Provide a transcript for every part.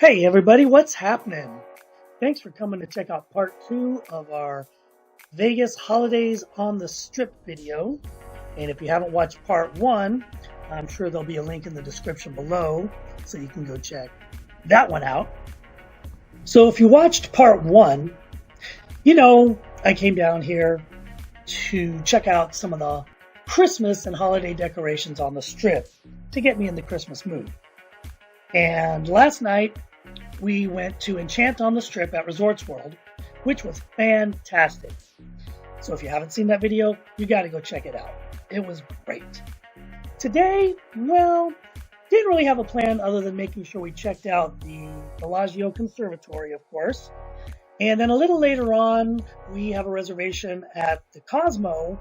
Hey everybody, what's happening? Thanks for coming to check out part 2 of our Vegas Holidays on the Strip video. And if you haven't watched part 1, I'm sure there'll be a link in the description below so you can go check that one out. So if you watched part 1, I came down here to check out some of the Christmas and holiday decorations on the Strip to get me in the Christmas mood. And last night, we went to Enchant on the Strip at Resorts World, which was fantastic. So if you haven't seen that video, you got to go check it out. It was great. Today, didn't really have a plan other than making sure we checked out the Bellagio Conservatory, of course. And then a little later on, we have a reservation at the Cosmo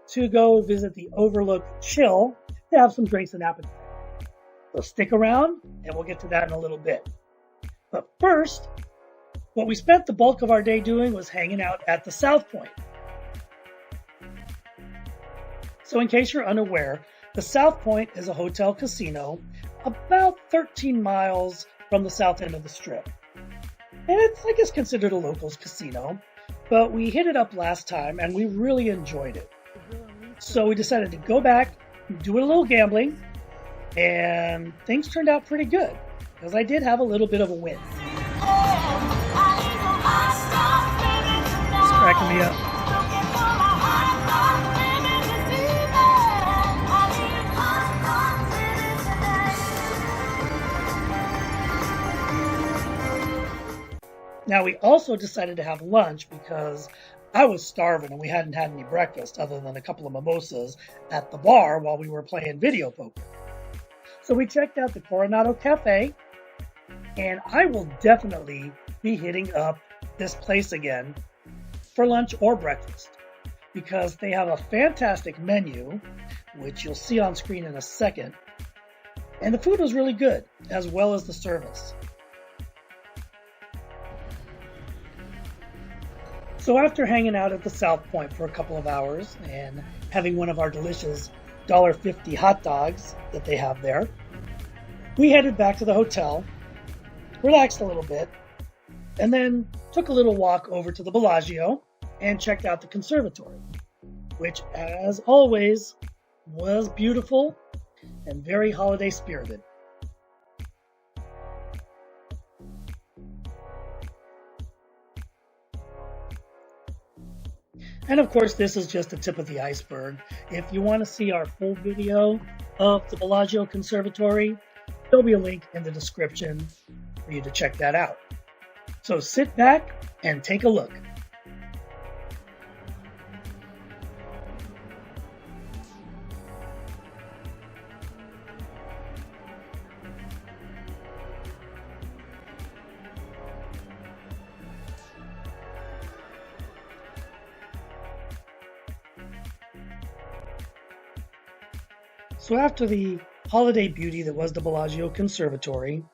to go visit the Overlook Chill to have some drinks and appetizers. So stick around, and we'll get to that in a little bit. But first, what we spent the bulk of our day doing was hanging out at the Southpoint. So in case you're unaware, the Southpoint is a hotel casino about 13 miles from the south end of the Strip. And it's, I guess, considered a locals casino, but we hit it up last time and we really enjoyed it. So we decided to go back, do a little gambling, and things turned out pretty good, because I did have a little bit of a win. It's cracking me up. Now, we also decided to have lunch because I was starving and we hadn't had any breakfast other than a couple of mimosas at the bar while we were playing video poker. So we checked out the Coronado Cafe, and I will definitely be hitting up this place again for lunch or breakfast because they have a fantastic menu, which you'll see on screen in a second, and the food was really good, as well as the service. So after hanging out at the Southpoint for a couple of hours and having one of our delicious $1.50 hot dogs that they have there, we headed back to the hotel, relaxed a little bit, and then took a little walk over to the Bellagio and checked out the conservatory, which, as always, was beautiful and very holiday spirited. And of course, this is just the tip of the iceberg. If you want to see our full video of the Bellagio Conservatory, there'll be a link in the description for you to check that out. So sit back and take a look. So after the holiday beauty that was the Bellagio Conservatory,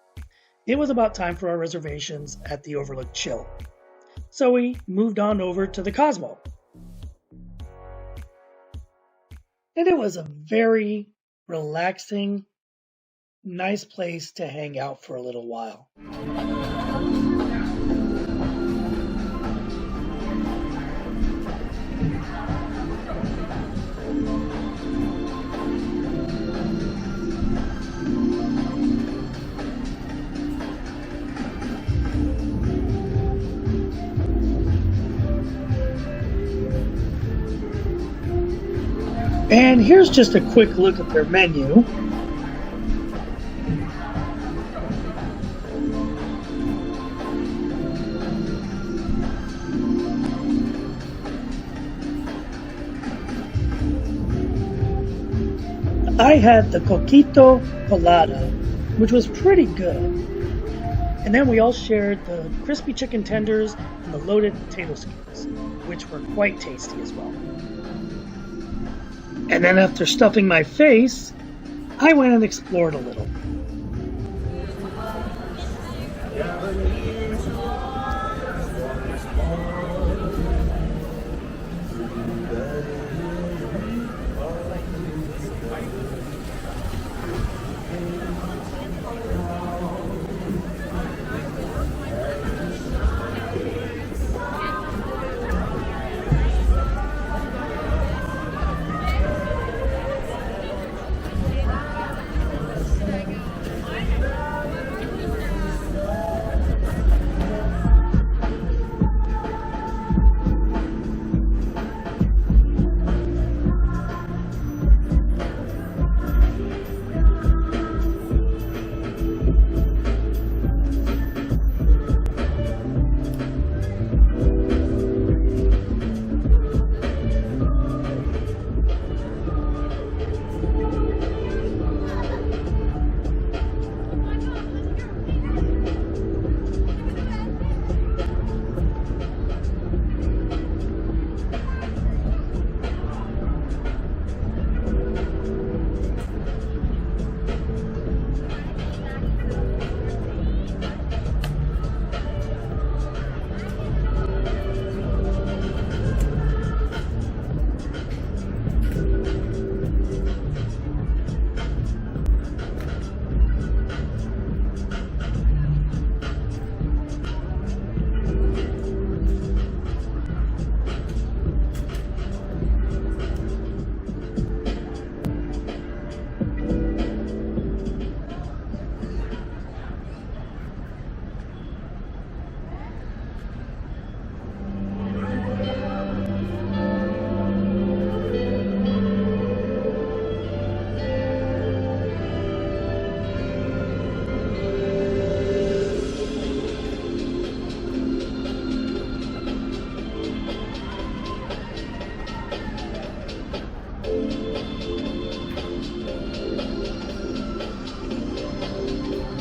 it was about time for our reservations at the Overlook Chill. So we moved on over to the Cosmo. And it was a very relaxing, nice place to hang out for a little while. And here's just a quick look at their menu. I had the coquito colada, which was pretty good. And then we all shared the crispy chicken tenders and the loaded potato skins, which were quite tasty as well. And then after stuffing my face, I went and explored a little.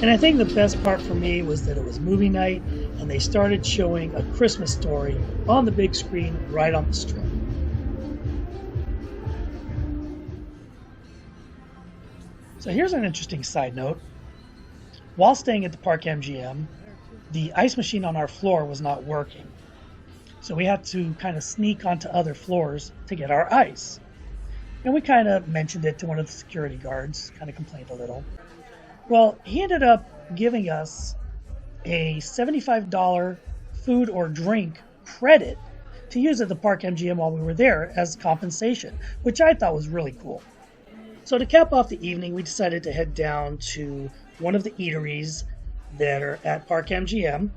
And I think the best part for me was that it was movie night and they started showing A Christmas Story on the big screen right on the strip. So here's an interesting side note. While staying at the Park MGM, the ice machine on our floor was not working. So we had to kind of sneak onto other floors to get our ice. And we kind of mentioned it to one of the security guards, kind of complained a little. Well, he ended up giving us a $75 food or drink credit to use at the Park MGM while we were there as compensation, which I thought was really cool. So to cap off the evening, we decided to head down to one of the eateries that are at Park MGM.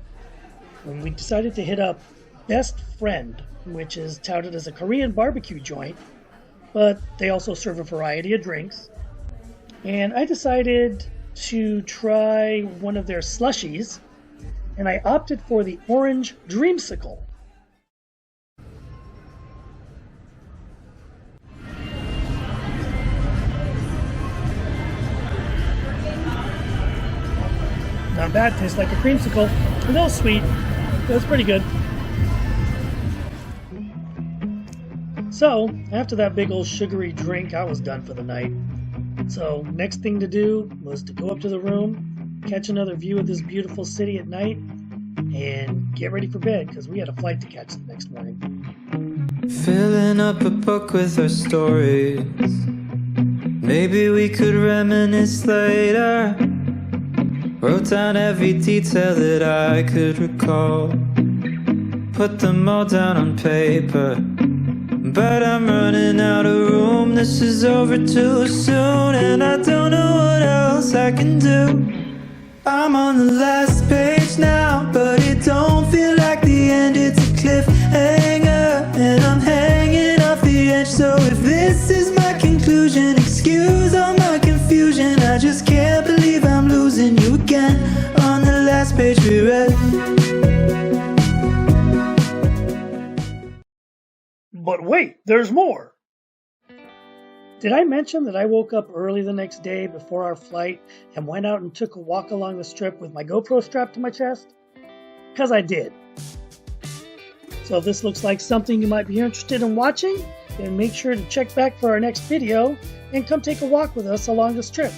And we decided to hit up Best Friend, which is touted as a Korean barbecue joint, but they also serve a variety of drinks. And I decided to try one of their slushies, and I opted for the orange dreamsicle. Not bad, tastes like a creamsicle. A little sweet, but it's pretty good. So, after that big old sugary drink, I was done for the night. So, next thing to do was to go up to the room, catch another view of this beautiful city at night, and get ready for bed, because we had a flight to catch the next morning. Filling up a book with our stories. Maybe we could reminisce later. Wrote down every detail that I could recall. Put them all down on paper. But I'm running out of room. This is over too soon, and I don't know what else I can do. I'm on the last page now, but it don't feel like the end. It's a cliffhanger, and I'm hanging off the edge. So if this is my conclusion, excuse all my confusion. I just can't believe I'm losing you again. On the last page we read. But wait, there's more! Did I mention that I woke up early the next day before our flight and went out and took a walk along the strip with my GoPro strapped to my chest? Because I did. So if this looks like something you might be interested in watching, then make sure to check back for our next video and come take a walk with us along the strip.